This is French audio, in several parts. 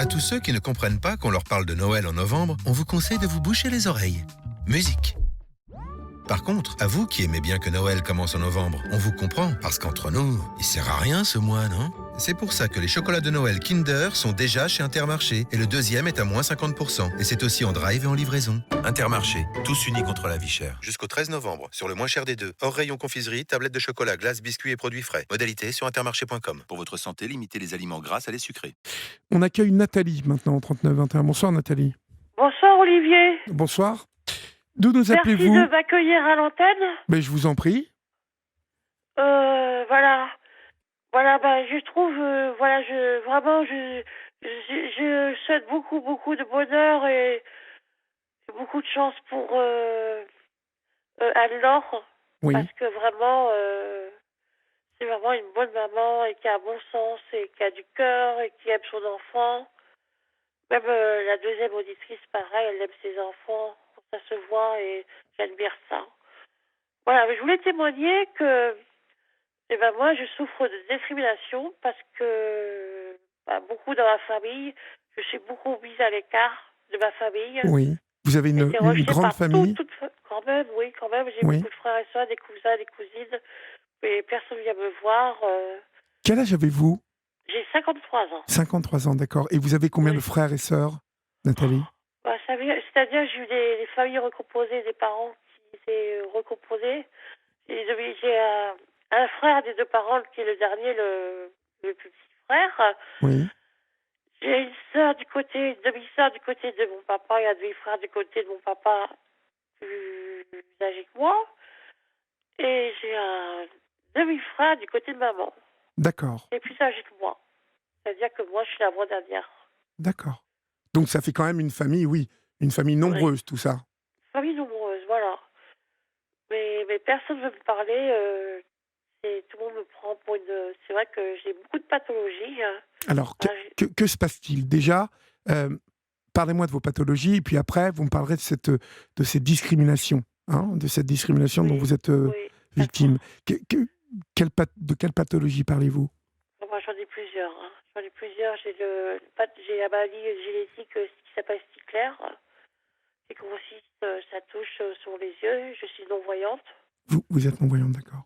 À tous ceux qui ne comprennent pas qu'on leur parle de Noël en novembre, on vous conseille de vous boucher les oreilles. Musique. Par contre, à vous qui aimez bien que Noël commence en novembre, on vous comprend, parce qu'entre nous, il sert à rien ce mois, non? C'est pour ça que les chocolats de Noël Kinder sont déjà chez Intermarché, et le deuxième est à moins 50%, et c'est aussi en drive et en livraison. Intermarché, tous unis contre la vie chère. Jusqu'au 13 novembre, sur le moins cher des deux, hors rayon confiserie, tablettes de chocolat, glace, biscuits et produits frais. Modalité sur intermarché.com. Pour votre santé, limitez les aliments gras à les sucrés. On accueille Nathalie maintenant au 39-21. Bonsoir Nathalie. Bonsoir Olivier. Bonsoir. D'où nous Merci appelez-vous? de m'accueillir à l'antenne. Ben, je vous en prie. Voilà. Voilà, je trouve, je souhaite beaucoup de bonheur et beaucoup de chance pour Anne-Laure. Oui. Parce que vraiment, c'est vraiment une bonne maman et qui a un bon sens et qui a du cœur et qui aime son enfant. Même la deuxième auditrice, pareil, elle aime ses enfants. Ça se voit et j'admire ça. Voilà, mais je voulais témoigner que moi, je souffre de discrimination parce que beaucoup dans ma famille, je suis beaucoup mise à l'écart de ma famille. Oui. Vous avez J'ai une été rejetée grande par famille? quand même, oui, quand même. J'ai Oui. beaucoup de frères et soeurs, des cousins, des cousines, mais personne vient me voir. Quel âge avez-vous? J'ai 53 ans. 53 ans, d'accord. Et vous avez combien Oui. de frères et sœurs, Nathalie? C'est-à-dire, j'ai eu des familles recomposées, des parents qui étaient recomposés. J'ai un frère des deux parents qui est le dernier, le plus petit frère. Oui. J'ai une demi-sœur du côté de mon papa et un demi-frère du côté de mon papa plus âgé que moi. Et j'ai un demi-frère du côté de maman. D'accord. Qui est plus âgé que moi. C'est-à-dire que moi, je suis la voix dernière. D'accord. Donc ça fait quand même une famille, oui. Une famille nombreuse, tout ça. Famille nombreuse, voilà. Mais personne ne veut me parler. Tout le monde me prend pour une... C'est vrai que j'ai beaucoup de pathologies. Alors, que se passe-t-il? Déjà, parlez-moi de vos pathologies, et puis après, vous me parlerez de cette discrimination, de cette discrimination dont vous êtes victime. De quelle pathologie parlez-vous? Moi, j'en ai plusieurs. J'en ai plusieurs. J'ai la maladie génétique qui s'appelle Stickler, qui consiste, ça touche sur les yeux. Je suis non-voyante. Vous êtes non-voyante, d'accord.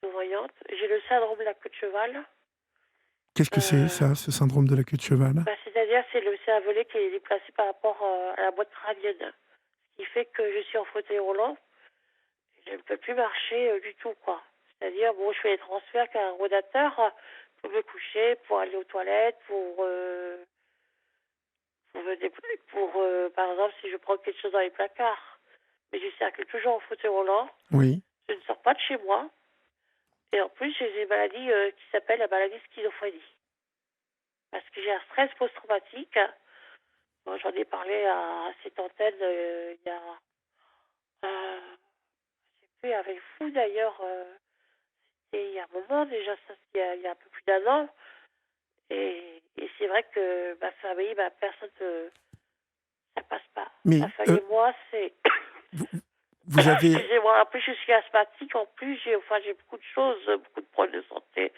Non-voyante. J'ai le syndrome de la queue de cheval. Qu'est-ce que c'est, ça, ce syndrome de la queue de cheval? C'est-à-dire, c'est le cervelet qui est déplacé par rapport à la boîte crânienne. Ce qui fait que je suis en fauteuil roulant. Je ne peux plus marcher du tout, quoi. C'est-à-dire, je fais des transferts qu'un rodateur pour me coucher, pour aller aux toilettes, par exemple, si je prends quelque chose dans les placards. Mais je circule toujours en fauteuil roulant. Oui. Je ne sors pas de chez moi. Et en plus, j'ai une maladie qui s'appelle la maladie schizophrénie. Parce que j'ai un stress post-traumatique. Moi, j'en ai parlé à cette antenne il y a... je sais plus, avec vous d'ailleurs. Et il y a un moment déjà, ça, il y a un peu plus d'1 an. Et c'est vrai que ma famille, personne ne... Ça passe pas. Mais, Ma famille et moi, c'est... Vous avez... Excusez-moi, en plus je suis asthmatique, en plus j'ai beaucoup de choses, beaucoup de problèmes de santé.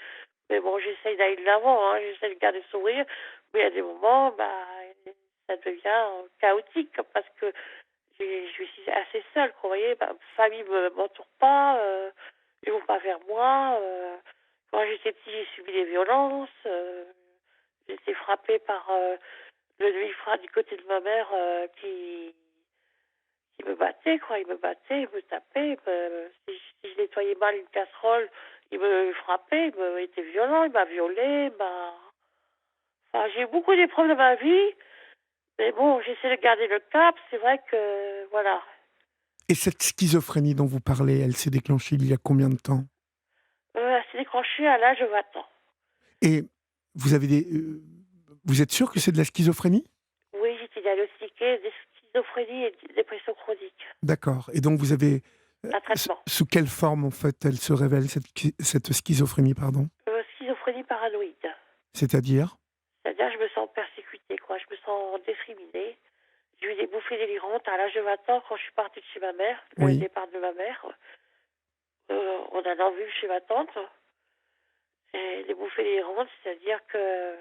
Mais bon, j'essaye d'aller de l'avant, j'essaie de garder le sourire. Mais il y a des moments, ça devient chaotique parce que je suis assez seule, vous voyez. Ma famille ne m'entoure pas, ils ne vont pas vers moi. Quand j'étais petite, j'ai subi des violences. J'ai été frappée par le demi-frère du côté de ma mère qui me battait, quoi. Il me battait, il me tapait. Si je nettoyais mal une casserole, il me frappait, il était violent, il m'a violée. Enfin, j'ai eu beaucoup d'épreuves dans ma vie. Mais bon, j'essaie de garder le cap. C'est vrai que, voilà. Et cette schizophrénie dont vous parlez, elle s'est déclenchée il y a combien de temps? Elle s'est déclenchée à l'âge de 20 ans. Et vous avez vous êtes sûr que c'est de la schizophrénie? Oui, j'ai été diagnostiquée de schizophrénie et de dépression chronique. D'accord. Et donc vous avez... Un traitement. Sous quelle forme, en fait, elle se révèle, cette schizophrénie, pardon? Schizophrénie paranoïde. C'est-à-dire? C'est-à-dire, je me sens persécutée, quoi. Je me sens discriminée. J'ai eu des bouffées délirantes à l'âge de 20 ans quand je suis partie de chez ma mère, le départ de ma mère. On a en vu chez ma tante. Et des bouffées délirantes, c'est-à-dire que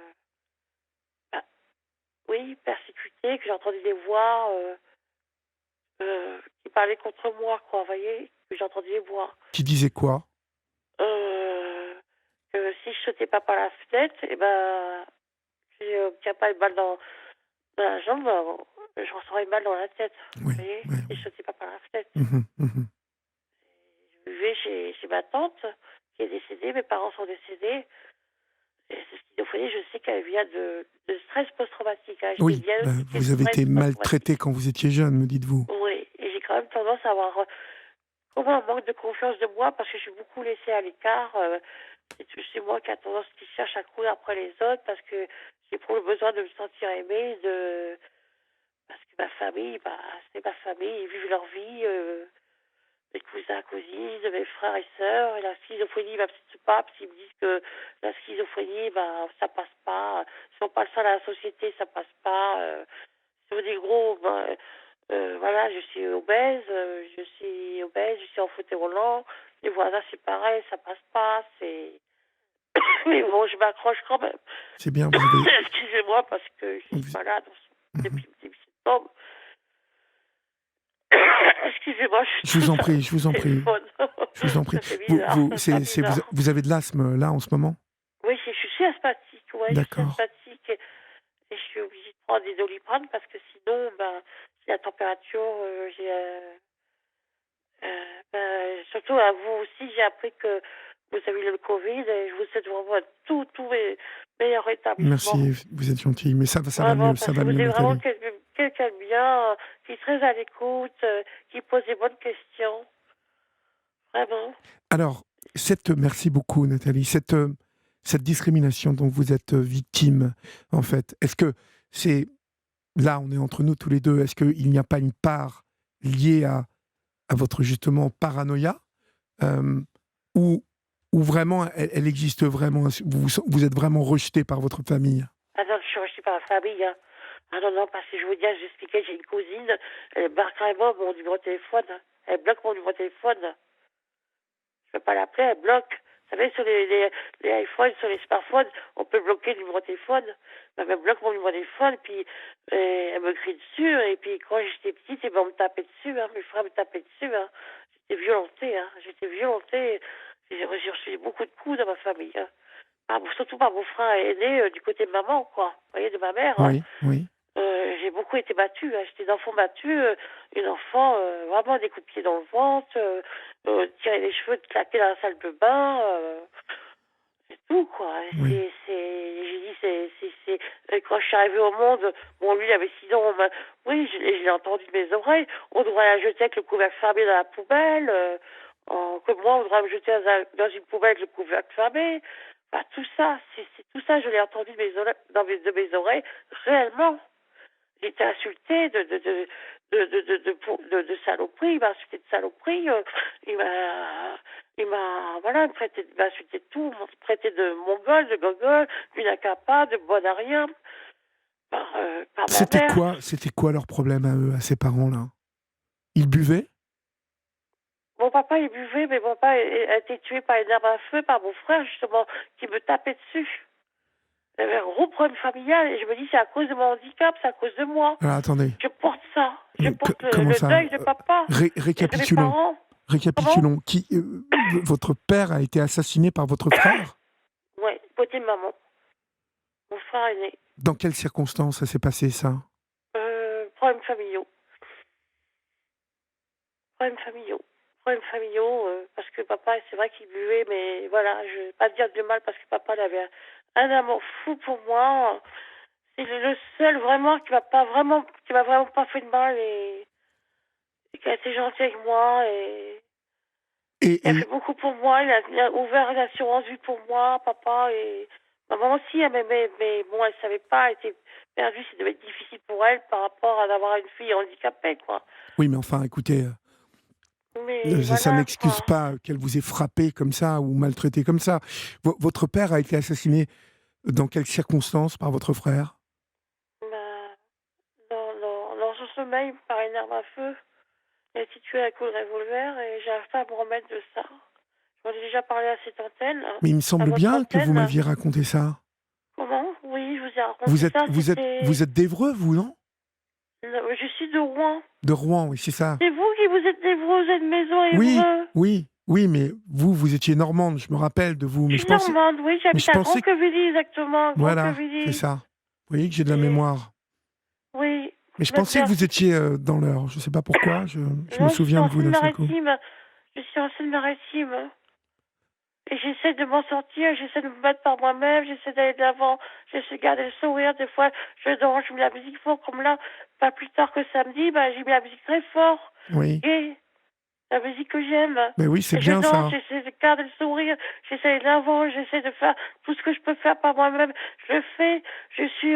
oui, persécuté, que j'ai entendu des voix qui parlaient contre moi, quoi, vous voyez, que j'ai entendu des voix. Qui disait quoi? Que si je sautais pas par la fenêtre, et ben, si je tiens pas une balle dans la jambe, je recevrais une balle dans la tête, vous Oui, voyez, oui, si oui. je sautais pas par la fenêtre. Je vivais chez ma tante, qui est décédée, mes parents sont décédés. Et cette schizophrénie, je sais qu'elle vient de stress post-traumatique. Hein. J'étais Oui, diagnostiquée de vous avez stress été post-traumatique. maltraité quand vous étiez jeune, me dites-vous. Oui, et j'ai quand même tendance à avoir comme un manque de confiance de moi parce que je suis beaucoup laissée à l'écart. C'est moi qui a tendance, qui cherche à courir après les autres parce que j'éprouve le besoin de me sentir aimée, parce que ma famille, bah, c'est ma famille, ils vivent leur vie. Mes cousins, cousines, mes frères et sœurs, et la schizophrénie m'abside pas, parce qu'ils me disent que la schizophrénie, ben, ça passe pas. Si on parle ça à la société, ça passe pas. Si on dit gros, ben, voilà, je suis obèse, je suis en fauteuil roulant. Les voisins, c'est pareil, ça passe pas, c'est... Mais bon, je m'accroche quand même. C'est bien, vous avez... Excusez-moi, parce que je suis malade depuis le début septembre. Excusez-moi, je Je suis vous en tout prie, je vous en prie. téléphone. Je vous en prie. Ça fait bizarre, ça fait bizarre. Vous avez de l'asthme là en ce moment? Oui, je suis asthmatique, ouais, je suis D'accord. asthmatique et je suis obligée de prendre des Doliprane parce que sinon, ben, si la température, surtout à vous aussi, j'ai appris que vous avez eu le Covid et je vous souhaite vraiment tous mes meilleurs rétablissements. Merci, vous êtes gentil, mais ça va Vraiment, mieux, parce ça que va vous mieux, êtes vraiment Nathalie. quelqu'un de bien, qui est très à l'écoute, qui pose des bonnes questions. Vraiment. Alors, merci beaucoup, Nathalie. Cette discrimination dont vous êtes victime, en fait, est-ce que c'est... Là, on est entre nous tous les deux. Est-ce qu'il n'y a pas une part liée à votre, justement, paranoïa ou vraiment, elle existe vraiment? Vous êtes vraiment rejeté par votre famille? Ah non, je suis rejetée par la famille. Hein. Ah non, parce que je vous dis, j'expliquais, j'ai une cousine, elle barre carrément mon numéro de téléphone. Elle bloque mon numéro de téléphone. Je peux pas l'appeler, elle bloque. Vous savez, sur les iPhones, sur les smartphones, on peut bloquer le numéro de téléphone. Elle me bloque mon numéro de téléphone, puis elle me crie dessus. Et puis quand j'étais petite, on me tapait dessus. Hein, mes frères me tapaient dessus. Hein. J'étais violentée. Hein. J'ai reçu beaucoup de coups dans ma famille. Hein. Surtout par mon frère aîné du côté de maman, quoi. Vous voyez, de ma mère. Oui, oui. J'ai beaucoup été battue. Hein. J'étais une enfant battue, une enfant vraiment des coups de pied dans le ventre, tirer les cheveux, claquer dans la salle de bain, c'est tout, quoi. Oui. J'ai dit, quand je suis arrivée au monde, bon, lui, il avait 6 ans, oui, je l'ai entendu de mes oreilles, on devrait la jeter avec le couvercle fermé dans la poubelle, que moi, on devrait me jeter dans une poubelle avec le couvercle fermé. Enfin, tout ça, tout ça, je l'ai entendu de mes oreilles, réellement. J'ai été insultée de saloperie, il m'a insulté de saloperie, il m'a insulté de tout, il m'a traité de mongol, de gogol, d'une incapable, de bonne à rien, par ma mère. C'était quoi leur problème à eux, à ces parents-là? Ils buvaient? Mon papa, il buvait, mais mon papa a été tué par une arme à feu, par mon frère, justement, qui me tapait dessus. Il y avait un gros problème familial et je me dis c'est à cause de mon handicap, c'est à cause de moi. Alors attendez. Je porte ça. Je porte comment le ça deuil de papa. Récapitulons. De mes parents. Récapitulons. Votre père a été assassiné par votre frère? Oui, côté de maman. Mon frère est né. Dans quelles circonstances ça s'est passé, ça? Problèmes familiaux. Problèmes familiaux, parce que papa, c'est vrai qu'il buvait, mais voilà, je ne vais pas dire de mal parce que papa il avait un amour fou pour moi. C'est le seul vraiment qui m'a vraiment pas fait de mal et qui a été gentil avec moi et il a fait beaucoup pour moi. Il a ouvert une assurance vie pour moi, papa, et maman aussi, elle m'aimait, mais bon, elle savait pas, elle était perdue, ça devait être difficile pour elle par rapport à avoir une fille handicapée, quoi. Oui, mais enfin, écoutez, ça n'excuse pas qu'elle vous ait frappé comme ça ou maltraité comme ça. Votre père a été assassiné dans quelles circonstances par votre frère? Dans son sommeil, par une arme à feu. Il a été tué à coup de revolver et j'arrive pas à me remettre de ça. J'en ai déjà parlé à cette antenne. Mais il me semble bien que vous m'aviez raconté ça. Comment? Oui, je vous ai raconté ça, c'était... Vous êtes d'Évreux, vous, non? Je suis de Rouen. De Rouen, oui, c'est ça. C'est vous qui vous êtes d'Évreux, vous êtes maison à Oui, Évreux. oui, oui, mais vous étiez normande, je me rappelle de vous, Je suis normande, oui, mais j'habite je à pensais que... Grand-Quevilly, exactement, Voilà, c'est Grand-Quevilly. ça. Vous voyez que j'ai de la Et... mémoire. Oui, Mais je notre pensais que mère... vous étiez dans l'heure. Je ne sais pas pourquoi. Je me Non, je suis souviens de en vous d'un seul coup. Seine-Maritime. Je suis en Seine-Maritime. Et j'essaie de m'en sortir, j'essaie de me battre par moi-même, j'essaie d'aller de l'avant, j'essaie de garder le sourire. Des fois, je dors, je mets la musique fort, comme là, pas plus tard que samedi, j'ai mis la musique très fort. Oui. Et la musique que j'aime. Mais oui, c'est Et je bien danse, ça. j'essaie de garder le sourire, j'essaie d'aller de l'avant, j'essaie de faire tout ce que je peux faire par moi-même. Je le fais. Je suis,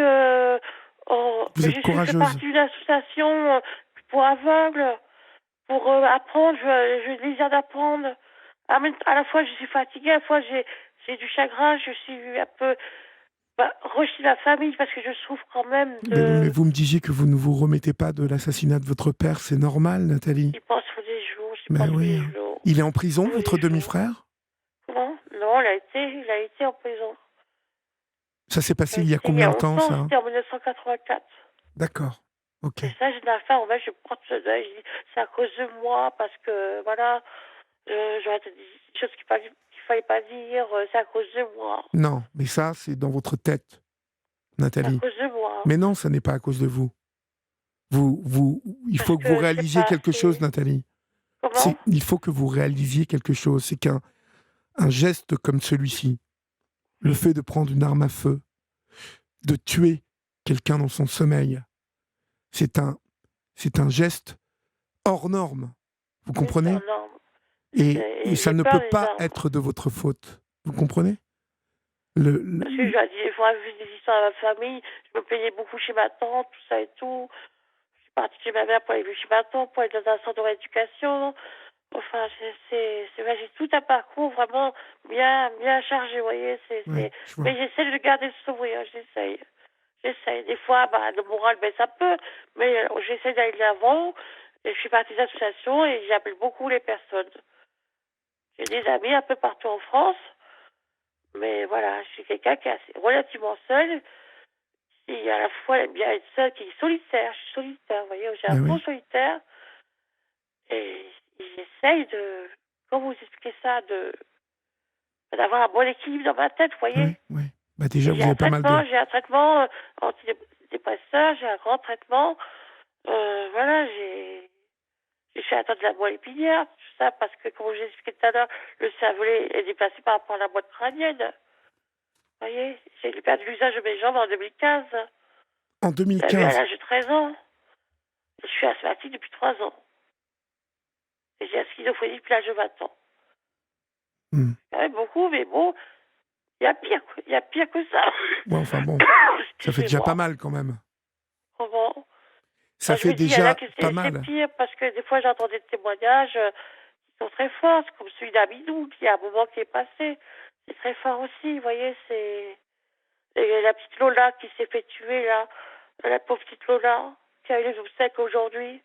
Vous êtes je fais courageuse. partie d'une association pour aveugles, pour apprendre. Je désire d'apprendre. À la fois, je suis fatiguée, à la fois, j'ai du chagrin, je suis un peu rejetée de la famille parce que je souffre quand même Mais de... vous me disiez que vous ne vous remettez pas de l'assassinat de votre père. C'est normal, Nathalie. J'y pense tous les jours, j'y Mais pense tous oui. les jours. Il est en prison, Tous votre les jours. demi-frère? Comment? Non, il a été en prison. Ça s'est passé il y a combien de temps, ça? C'était en 1984. D'accord. Ok. Et ça, j'ai de la fin. En fait, je porte ce deuil. Je dis, c'est à cause de moi, parce que, voilà, j'aurais dit des choses qu'il fallait pas dire. C'est à cause de moi. Non, mais ça, c'est dans votre tête, C'est à Nathalie. cause de moi. Mais non, ça n'est pas à cause de vous. Il Parce faut que vous je sais réalisiez pas, quelque chose, Nathalie. Comment? Il faut que vous réalisiez quelque chose. C'est qu'un geste comme celui-ci, le fait de prendre une arme à feu, de tuer quelqu'un dans son sommeil, c'est un geste hors norme. Vous comprenez? C'est énorme. Et ça J'ai ne peur peut des pas armes. être de votre faute. Vous comprenez? Parce que j'ai dit, des fois, vu des histoires à ma famille, je me plaignais beaucoup chez ma tante, tout ça et tout. Je suis partie chez ma mère pour aller vivre chez ma tante, pour aller dans un centre de rééducation. Enfin, j'ai tout un parcours vraiment bien chargé, vous voyez. Ouais, Mais j'essaie de garder le sourire, j'essaye. Des fois, le moral baisse un peu, mais j'essaie d'aller de l'avant. Et je suis partie d'association et j'appelle beaucoup les personnes. J'ai des amis un peu partout en France, mais voilà, je suis quelqu'un qui est relativement seul, qui à la fois aime bien être seul, qui est solitaire. Je suis solitaire, vous voyez, j'ai un fond solitaire. Et j'essaye de, comment vous expliquer ça, d'avoir un bon équilibre dans ma tête, vous voyez. Oui. Déjà, vous avez pas mal de... J'ai un traitement antidépresseur, j'ai un grand traitement. Voilà, j'ai fait atteindre la moelle épinière, tout ça, parce que, comme je vous ai expliqué tout à l'heure, le cervelet est déplacé par rapport à la moelle crânienne. Vous voyez, j'ai perdu l'usage de mes jambes en 2015. En 2015? À l'âge de 13 ans. Je suis asthmatique depuis 3 ans. Et j'ai la schizophrénie depuis l'âge de 20 ans. Quand même beaucoup, mais bon, il y a pire que ça. Ouais, enfin bon, ça fait déjà pas mal quand même. Comment? Ça fait déjà pas mal. C'est pire parce que des fois j'entends des témoignages qui sont très forts, comme celui d'Amidou, qui a un moment qui est passé. C'est très fort aussi, vous voyez, c'est... Et la petite Lola qui s'est fait tuer, là, la pauvre petite Lola, qui a eu les obsèques aujourd'hui.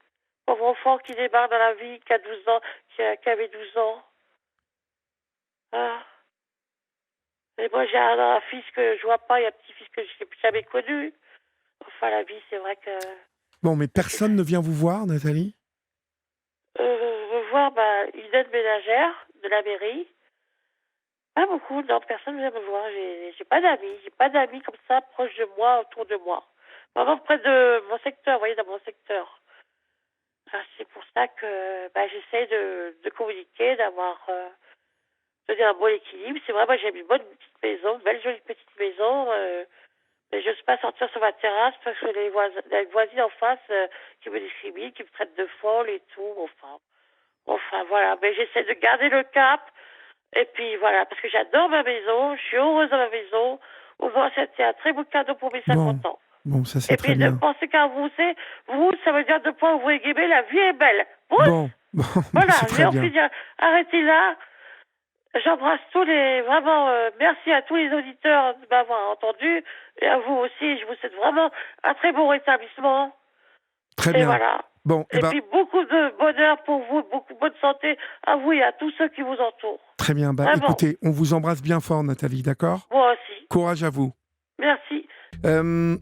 Pauvre enfant qui débarque dans la vie, qui a 12 ans, qui avait 12 ans. Ah. Et moi, j'ai un fils que je vois pas, il y a un petit-fils que je n'ai jamais connu. Enfin, la vie, c'est vrai que... Bon, mais personne ne vient vous voir, Nathalie? Me voir, une aide ménagère de la mairie. Pas beaucoup, non, personne ne vient me voir. J'ai pas d'amis comme ça, proches de moi, autour de moi. Vraiment près de mon secteur, vous voyez, dans mon secteur. C'est pour ça que j'essaie de communiquer, d'avoir un bon équilibre. C'est vrai, moi j'aime une bonne petite maison, une belle jolie petite maison, mais je n'ose pas sortir sur ma terrasse parce que les voisines en face qui me discriminent, qui me traitent de folle et tout. Enfin voilà, mais j'essaie de garder le cap. Et puis voilà, parce que j'adore ma maison, je suis heureuse dans ma maison. Au moins, c'était un très beau cadeau pour mes 50 ans. Bon, ça c'est très bien. Et puis de penser qu'à vous, ça veut dire de point vous guillemets, la vie est belle. Bon, voilà, c'est très bien. Arrêtez là. J'embrasse vraiment, merci à tous les auditeurs de m'avoir entendu. Et à vous aussi, je vous souhaite vraiment un très bon rétablissement. Très bien. Voilà. Bon, et puis beaucoup de bonheur pour vous, beaucoup de bonne santé à vous et à tous ceux qui vous entourent. Très bien. Écoutez, on vous embrasse bien fort, Nathalie, d'accord? Moi aussi. Courage à vous. Merci. Euh,